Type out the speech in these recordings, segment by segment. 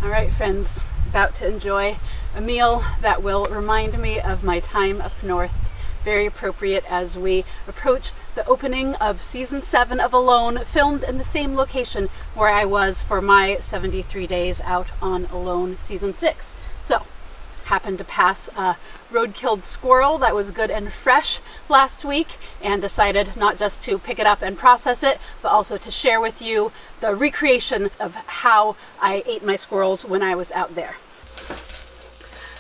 All right, friends, about to enjoy a meal that will remind me of my time up north. Very appropriate as we approach the opening of season 7 of Alone, filmed in the same location where I was for my 73 days out on Alone season 6. So, happened to pass a road-killed squirrel that was good and fresh last week, and decided not just to pick it up and process it, but also to share with you the recreation of how I ate my squirrels when I was out there.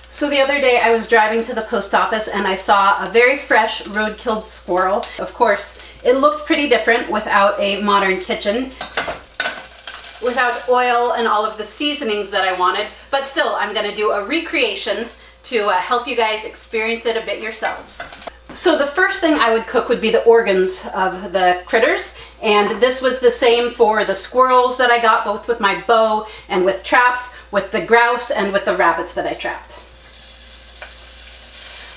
So the other day I was driving to the post office and I saw a very fresh road-killed squirrel. Of course, it looked pretty different without a modern kitchen, without oil and all of the seasonings that I wanted, but still I'm gonna do a recreation to help you guys experience it a bit yourselves. So the first thing I would cook would be the organs of the critters, and this was the same for the squirrels that I got, both with my bow and with traps, with the grouse and with the rabbits that I trapped.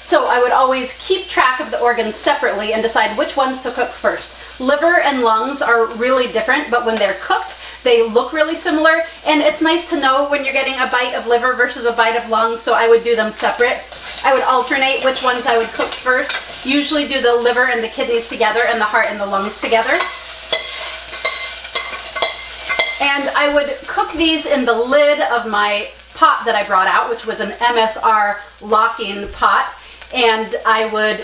So I would always keep track of the organs separately and decide which ones to cook first. Liver and lungs are really different, but when they're cooked, they look really similar, and it's nice to know when you're getting a bite of liver versus a bite of lung, so I would do them separate. I would alternate which ones I would cook first. Usually do the liver and the kidneys together and the heart and the lungs together. And I would cook these in the lid of my pot that I brought out, which was an MSR locking pot. And I would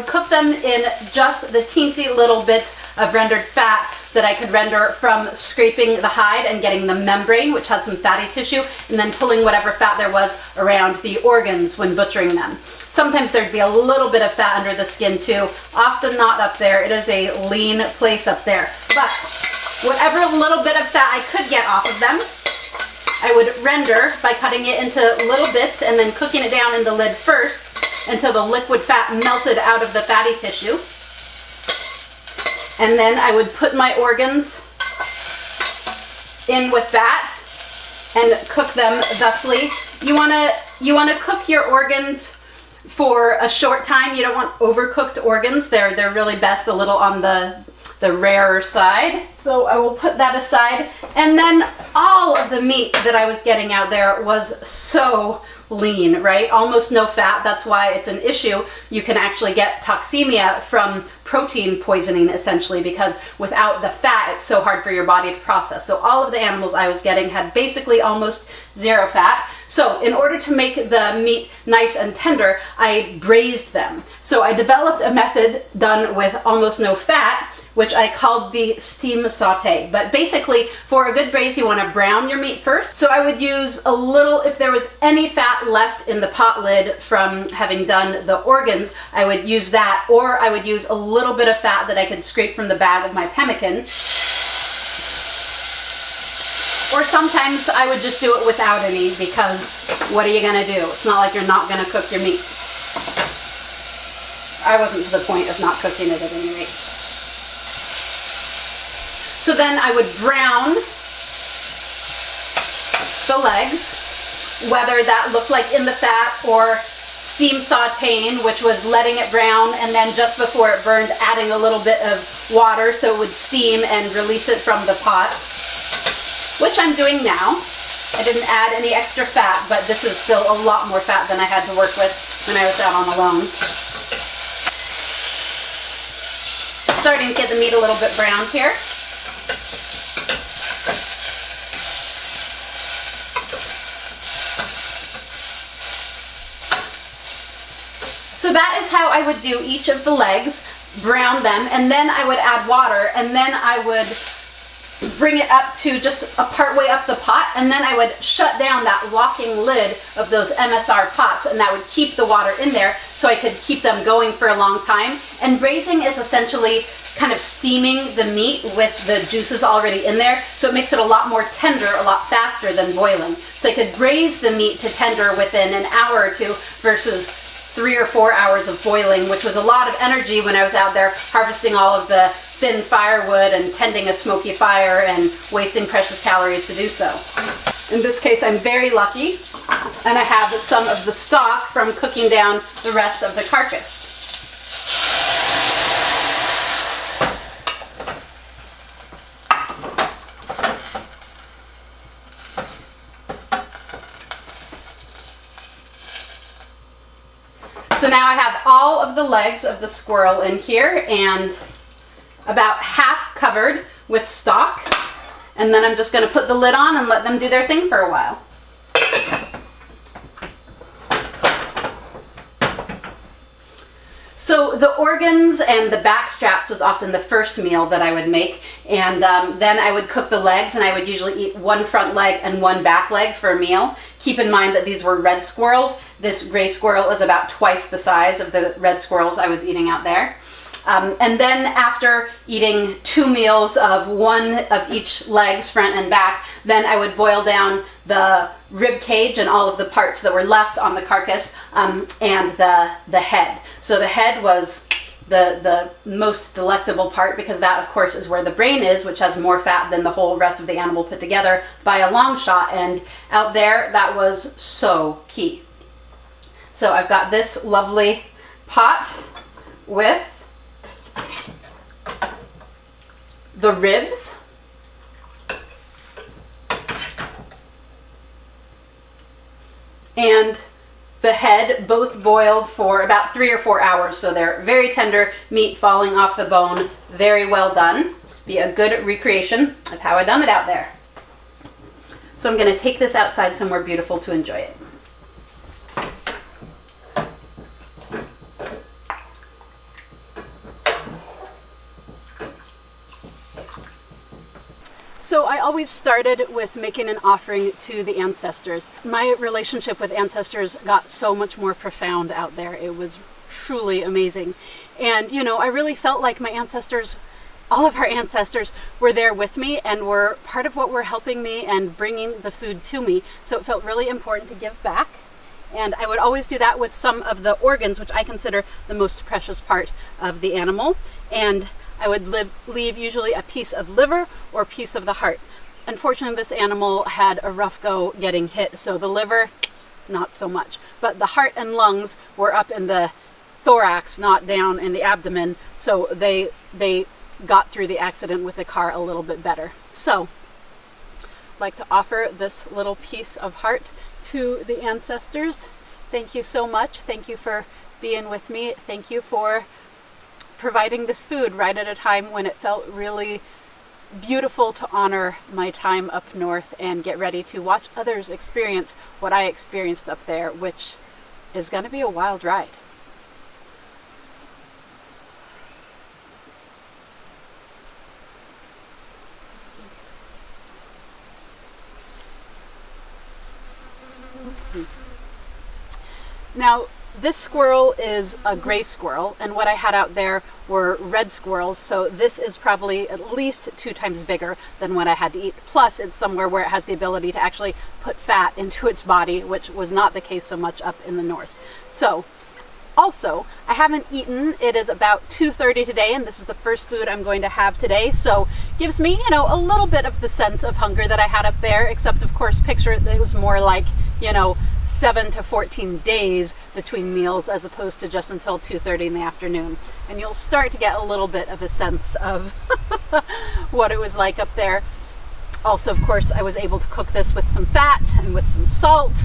cook them in just the teensy little bits of rendered fat that I could render from scraping the hide and getting the membrane, which has some fatty tissue, and then pulling whatever fat there was around the organs when butchering them. Sometimes there'd be a little bit of fat under the skin too, often not up there. It is a lean place up there. But whatever little bit of fat I could get off of them, I would render by cutting it into little bits and then cooking it down in the lid first until the liquid fat melted out of the fatty tissue. And then I would put my organs in with that and cook them thusly. You wanna cook your organs for a short time. You don't want overcooked organs. They're really best a little on the rarer side. So I will put that aside, and then all of the meat that I was getting out there was so lean, right? Almost no fat. That's why it's an issue. You can actually get toxemia from protein poisoning, essentially, because without the fat, it's so hard for your body to process. So all of the animals I was getting had basically almost zero fat. So in order to make the meat nice and tender, I braised them. So I developed a method done with almost no fat, which I called the steam saute. But basically, for a good braise, you want to brown your meat first. So I would use a little, if there was any fat left in the pot lid from having done the organs, I would use that, or I would use a little bit of fat that I could scrape from the bag of my pemmican. Or sometimes I would just do it without any, because what are you gonna do? It's not like you're not gonna cook your meat. I wasn't to the point of not cooking it at any rate. So then I would brown the legs, whether that looked like in the fat or steam sauteing, which was letting it brown, and then just before it burned, adding a little bit of water so it would steam and release it from the pot, which I'm doing now. I didn't add any extra fat, but this is still a lot more fat than I had to work with when I was out on Alone. Starting to get the meat a little bit browned here. So that is how I would do each of the legs, brown them, and then I would add water, and then I would bring it up to just a part way up the pot, and then I would shut down that locking lid of those MSR pots, and that would keep the water in there so I could keep them going for a long time. And braising is essentially kind of steaming the meat with the juices already in there, so it makes it a lot more tender, a lot faster than boiling. So I could braise the meat to tender within an hour or two versus 3 or 4 hours of boiling, which was a lot of energy when I was out there harvesting all of the thin firewood and tending a smoky fire and wasting precious calories to do so. In this case, I'm very lucky, and I have some of the stock from cooking down the rest of the carcass. now I have all of the legs of the squirrel in here and about half covered with stock. And then I'm just going to put the lid on and let them do their thing for a while. So the organs and the back straps was often the first meal that I would make, and then I would cook the legs, and I would usually eat one front leg and one back leg for a meal. Keep in mind that these were red squirrels. This gray squirrel is about twice the size of the red squirrels I was eating out there. And then after eating 2 meals of one of each legs, front and back, then I would boil down the rib cage and all of the parts that were left on the carcass, and the head. So the head was the most delectable part, because that of course is where the brain is, which has more fat than the whole rest of the animal put together by a long shot, and out there that was so key. So I've got this lovely pot with the ribs, and the head, both boiled for about 3 or 4 hours. So they're very tender meat falling off the bone, very well done. Be a good recreation of how I done it out there. So I'm going to take this outside somewhere beautiful to enjoy it. So I always started with making an offering to the ancestors. My relationship with ancestors got so much more profound out there. It was truly amazing. And, you know, I really felt like my ancestors, all of our ancestors, were there with me and were part of what were helping me and bringing the food to me. So it felt really important to give back. And I would always do that with some of the organs, which I consider the most precious part of the animal. And I would leave usually a piece of liver or a piece of the heart. Unfortunately, this animal had a rough go getting hit, so the liver, not so much. But the heart and lungs were up in the thorax, not down in the abdomen, so they got through the accident with the car a little bit better. So I'd like to offer this little piece of heart to the ancestors. Thank you so much. Thank you for being with me. Thank you for providing this food right at a time when it felt really beautiful to honor my time up north and get ready to watch others experience what I experienced up there, which is going to be a wild ride. Now, this squirrel is a gray squirrel, and what I had out there were red squirrels, so this is probably at least 2 times bigger than what I had to eat. Plus, it's somewhere where it has the ability to actually put fat into its body, which was not the case so much up in the north. So, also, I haven't eaten. It is about 2:30 today, and this is the first food I'm going to have today, so gives me, you know, a little bit of the sense of hunger that I had up there, except, of course, picture it, it was more like, you know, 7 to 14 days between meals as opposed to just until 2:30 in the afternoon. And you'll start to get a little bit of a sense of what it was like up there. Also, of course, I was able to cook this with some fat and with some salt,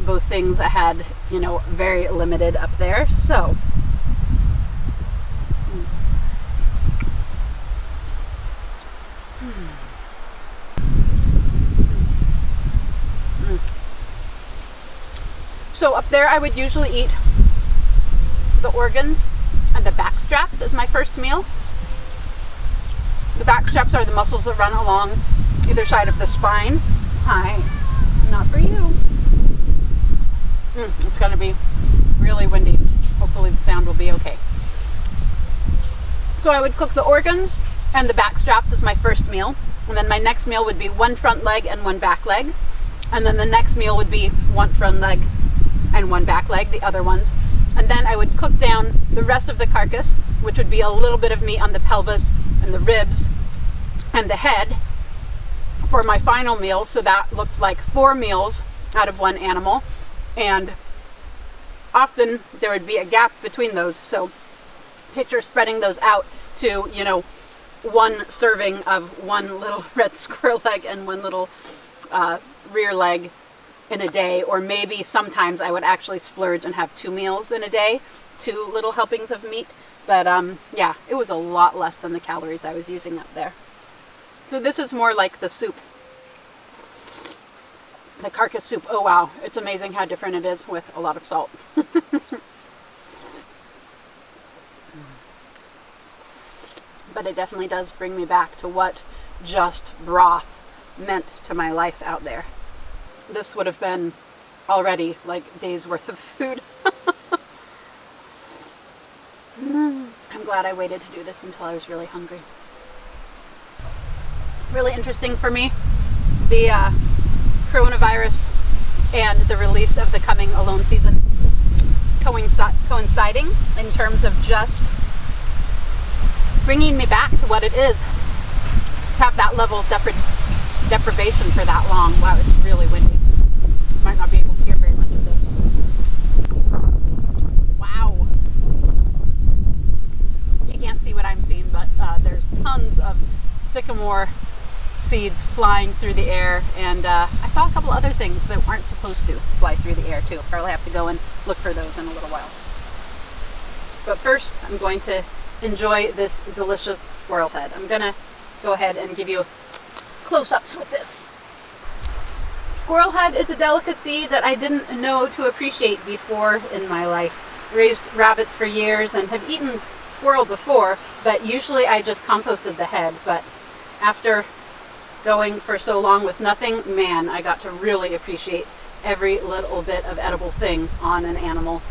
both things I had, you know, very limited up there. So So up there I would usually eat the organs and the back straps as my first meal. The back straps are the muscles that run along either side of the spine. Hi, not for you. It's going to be really windy. Hopefully the sound will be okay. So I would cook the organs and the back straps as my first meal. And then my next meal would be 1 front leg and 1 back leg. And then the next meal would be 1 front leg and 1 back leg, the other ones. And then I would cook down the rest of the carcass, which would be a little bit of meat on the pelvis and the ribs and the head for my final meal. So that looked like 4 meals out of 1 animal. And often there would be a gap between those. So picture spreading those out to, you know, 1 serving of 1 little red squirrel leg and 1 little rear leg in a day, or maybe sometimes I would actually splurge and have 2 meals in a day, 2 little helpings of meat. But yeah, it was a lot less than the calories I was using up there. So this is more like the soup, the carcass soup. Oh wow, it's amazing how different it is with a lot of salt. But it definitely does bring me back to what just broth meant to my life out there. This would have been already like days worth of food. I'm glad I waited to do this until I was really hungry. Really interesting for me, the coronavirus and the release of the coming alone season coinciding in terms of just bringing me back to what it is to have that level of deprivation for that long. Wow, it's really windy. Might not be able to hear very much of this. Wow. You can't see what I'm seeing, but there's tons of sycamore seeds flying through the air, and I saw a couple other things that aren't supposed to fly through the air too. Probably have to go and look for those in a little while. But first, I'm going to enjoy this delicious squirrel head. I'm gonna go ahead and give you close-ups with this. Squirrel head is a delicacy that I didn't know to appreciate before in my life. Raised rabbits for years and have eaten squirrel before, but usually I just composted the head. But after going for so long with nothing, man, I got to really appreciate every little bit of edible thing on an animal.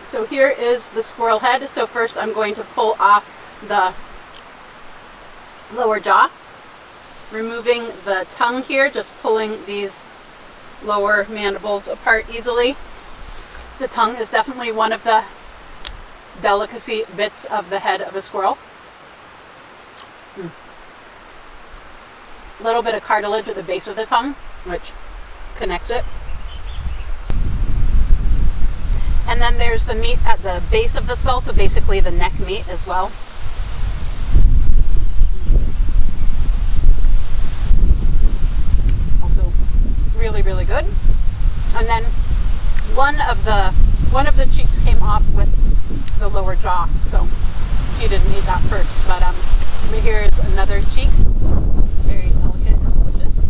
So here is the squirrel head. So first I'm going to pull off the lower jaw, removing the tongue here, just pulling these lower mandibles apart easily. The tongue is definitely one of the delicacy bits of the head of a squirrel. A little bit of cartilage at the base of the tongue, which connects it. And then there's the meat at the base of the skull, so basically the neck meat as well. Also really, really good. And then one of the cheeks came off with the lower jaw, so she didn't need that first. But over here is another cheek. Very delicate and delicious.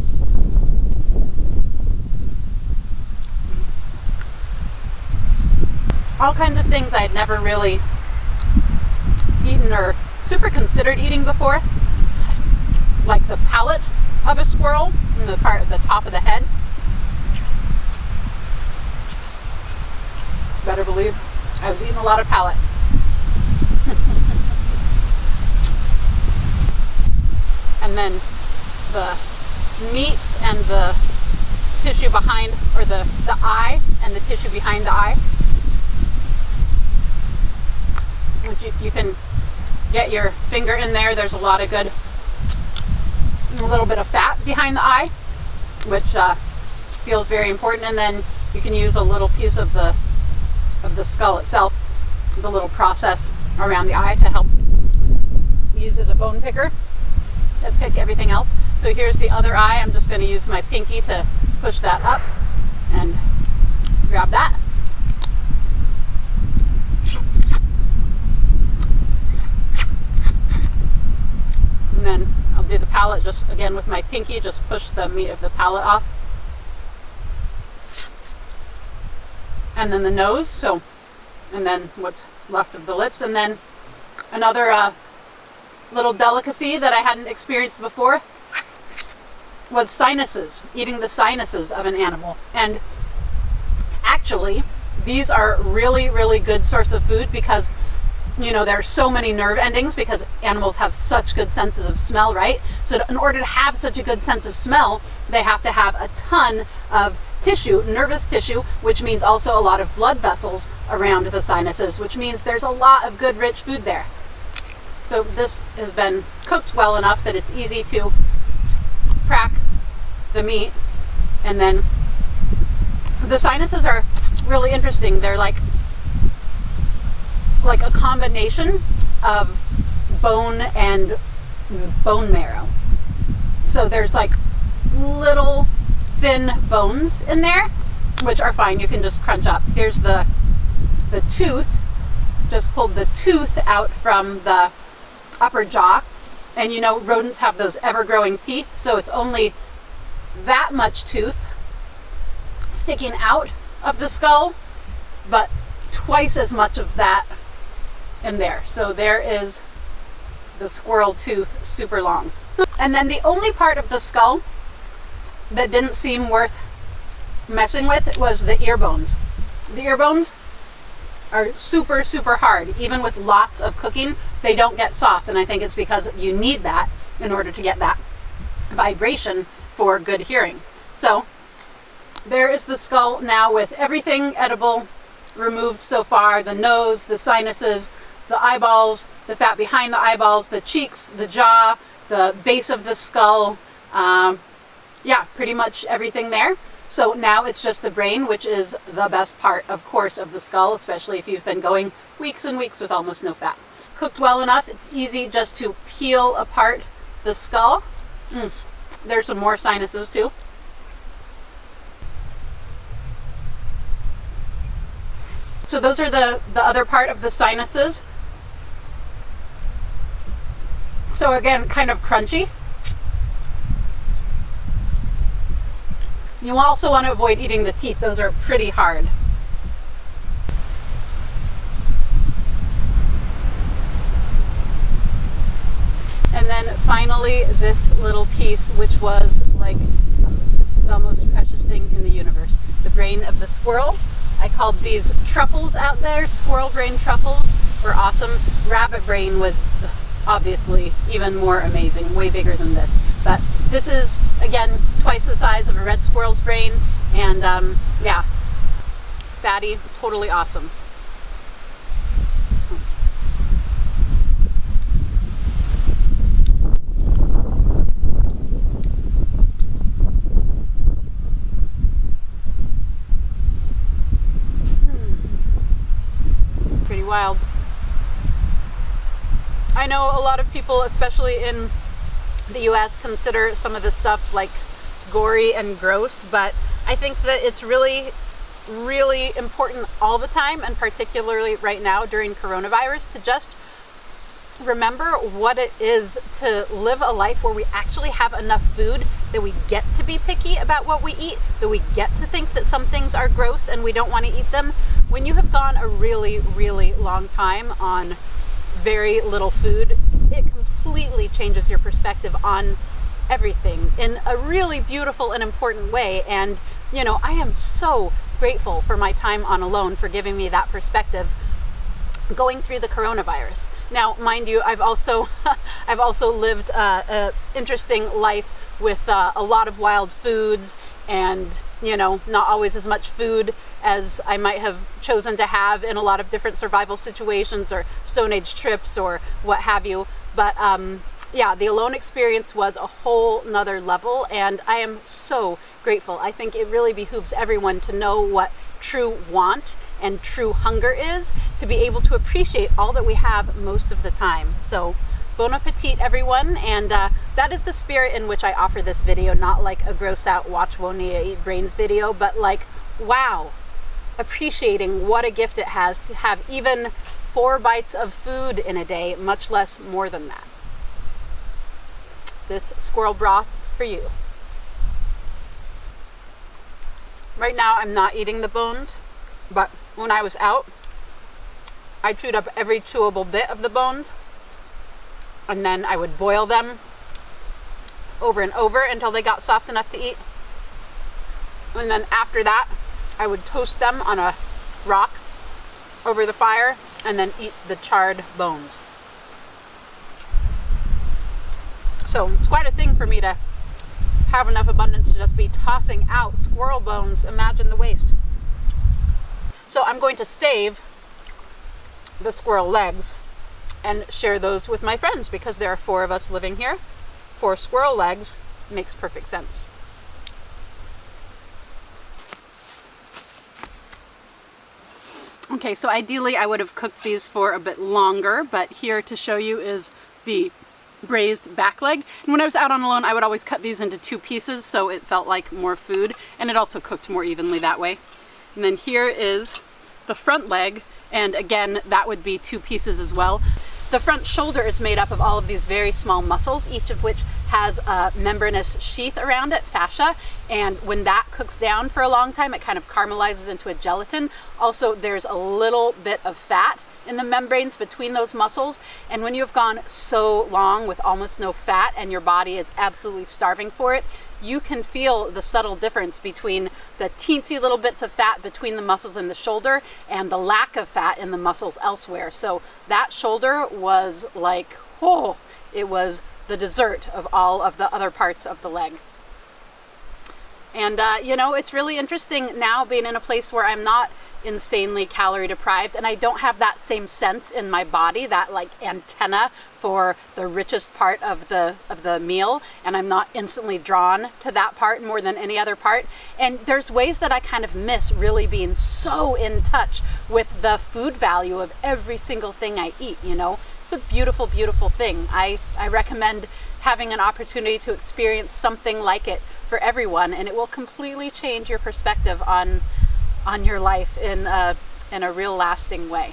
All kinds of things I had never really eaten or super considered eating before, like the palate of a squirrel and the part at the top of the head. Better believe I was eating a lot of palate. And then the meat and the tissue behind, or the eye and the tissue behind the eye, which if you can get your finger in there, there's a lot of good, a little bit of fat behind the eye, which feels very important. And then you can use a little piece of the skull itself, the little process around the eye, to help use as a bone picker to pick everything else. So here's the other eye. I'm just going to use my pinky to push that up and grab that. And then I'll do the palate just again with my pinky, just push the meat of the palate off. And then the nose, and then what's left of the lips. And then another little delicacy that I hadn't experienced before was sinuses, eating the sinuses of an animal. And actually, these are really, really good source of food because, you know, there are so many nerve endings because animals have such good senses of smell, right? So in order to have such a good sense of smell, they have to have a ton of tissue, nervous tissue, which means also a lot of blood vessels around the sinuses, which means there's a lot of good rich food there. So this has been cooked well enough that it's easy to crack the meat. And then the sinuses are really interesting. They're like a combination of bone and bone marrow. So there's like little thin bones in there, which are fine. You can just crunch up. Here's the tooth. Just pulled the tooth out from the upper jaw. And you know, rodents have those ever-growing teeth, so it's only that much tooth sticking out of the skull, but twice as much of that in there. So there is the squirrel tooth, super long. And then the only part of the skull that didn't seem worth messing with was the ear bones. The ear bones are super, super hard. Even with lots of cooking, they don't get soft, and I think it's because you need that in order to get that vibration for good hearing. So there is the skull now with everything edible removed so far: the nose, the sinuses, the eyeballs, the fat behind the eyeballs, the cheeks, the jaw, the base of the skull. Yeah, pretty much everything there. So now it's just the brain, which is the best part, of course, of the skull, especially if you've been going weeks and weeks with almost no fat. Cooked well enough, it's easy just to peel apart the skull. There's some more sinuses too. So those are the other part of the sinuses. So again, kind of crunchy. You also want to avoid eating the teeth. Those are pretty hard. And then finally, this little piece, which was like the most precious thing in the universe, the brain of the squirrel. I called these truffles out there, squirrel brain truffles were awesome. Rabbit brain was obviously even more amazing, way bigger than this. But this is, again, twice the size of a red squirrel's brain, and yeah, fatty, totally awesome. Pretty wild. I know a lot of people, especially in the US, consider some of this stuff like gory and gross, but I think that it's really, really important all the time, and particularly right now during coronavirus, to just remember what it is to live a life where we actually have enough food that we get to be picky about what we eat, that we get to think that some things are gross and we don't want to eat them. When you have gone a really, really long time on very little food, it completely changes your perspective on everything in a really beautiful and important way. And you know, I am so grateful for my time on Alone for giving me that perspective going through the coronavirus. Now, mind you, I've also lived an interesting life with a lot of wild foods, and you know, not always as much food as I might have chosen to have in a lot of different survival situations or Stone Age trips or what have you. But yeah, the Alone experience was a whole nother level, and I am so grateful. I think it really behooves everyone to know what true want and true hunger is, to be able to appreciate all that we have most of the time. So bon appetit, everyone. And that is the spirit in which I offer this video, not like a gross out watch Woniya eat brains video, but like, wow, appreciating what a gift it has to have even 4 bites of food in a day, much less more than that. This squirrel broth is for you. Right now I'm not eating the bones, but when I was out, I chewed up every chewable bit of the bones, and then I would boil them over and over until they got soft enough to eat. And then after that, I would toast them on a rock over the fire and then eat the charred bones. So it's quite a thing for me to have enough abundance to just be tossing out squirrel bones. Imagine the waste. So I'm going to save the squirrel legs and share those with my friends, because there are 4 of us living here. 4 squirrel legs makes perfect sense. Okay, so ideally I would have cooked these for a bit longer, but here to show you is the braised back leg. And when I was out on Alone, I would always cut these into 2 pieces so it felt like more food, and it also cooked more evenly that way. And then here is the front leg, and again, that would be 2 pieces as well. The front shoulder is made up of all of these very small muscles, each of which has a membranous sheath around it, fascia, and when that cooks down for a long time, it kind of caramelizes into a gelatin. Also, there's a little bit of fat in the membranes between those muscles, and when you've gone so long with almost no fat and your body is absolutely starving for it, you can feel the subtle difference between the teensy little bits of fat between the muscles in the shoulder and the lack of fat in the muscles elsewhere. So that shoulder was like, oh, it was the dessert of all of the other parts of the leg. And you know, it's really interesting now being in a place where I'm not insanely calorie deprived and I don't have that same sense in my body, that like antenna for the richest part of the meal, and I'm not instantly drawn to that part more than any other part. And there's ways that I kind of miss really being so in touch with the food value of every single thing I eat, you know. It's a beautiful, beautiful thing. I recommend having an opportunity to experience something like it for everyone, and it will completely change your perspective on your life in a real lasting way.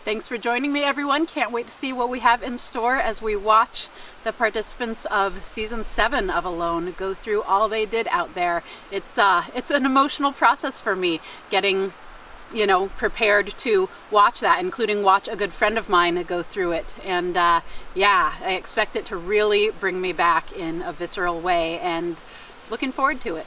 Thanks for joining me, everyone. Can't wait to see what we have in store as we watch the participants of season 7 of Alone go through all they did out there. It's an emotional process for me, getting, you know, prepared to watch that, including watch a good friend of mine go through it. And yeah, I expect it to really bring me back in a visceral way, and looking forward to it.